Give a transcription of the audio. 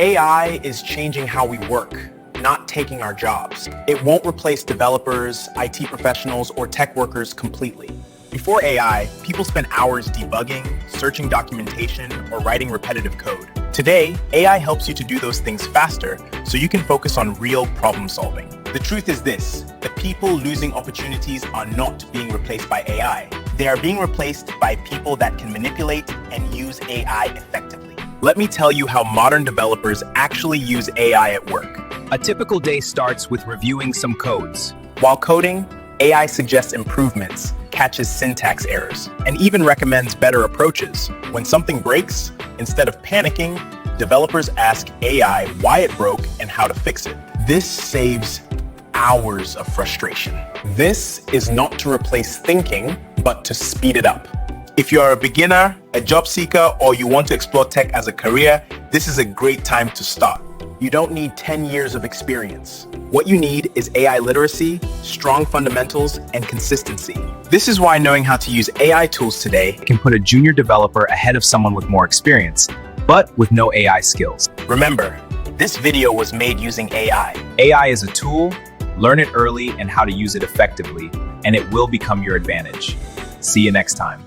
AI is changing how we work, not taking our jobs. It won't replace developers, IT professionals, or tech workers completely. Before AI, people spent hours debugging, searching documentation, or writing repetitive code. Today, AI helps you to do those things faster so you can focus on real problem solving. The truth is this: the people losing opportunities are not being replaced by AI. They are being replaced by people that can manipulate and use AI effectively. Let me tell you how modern developers actually use AI at work. A typical day starts with reviewing some codes. While coding, AI suggests improvements, catches syntax errors, and even recommends better approaches. When something breaks, instead of panicking, developers ask AI why it broke and how to fix it. This saves hours of frustration. This is not to replace thinking, but to speed it up. If you are a beginner, a job seeker, or you want to explore tech as a career, this is a great time to start. You don't need 10 years of experience. What you need is AI literacy, strong fundamentals, and consistency. This is why knowing how to use AI tools today Can put a junior developer ahead of someone with more experience, but with no AI skills. Remember, this video was made using AI. AI is a tool, learn it early and how to use it effectively, and it will become your advantage. See you next time.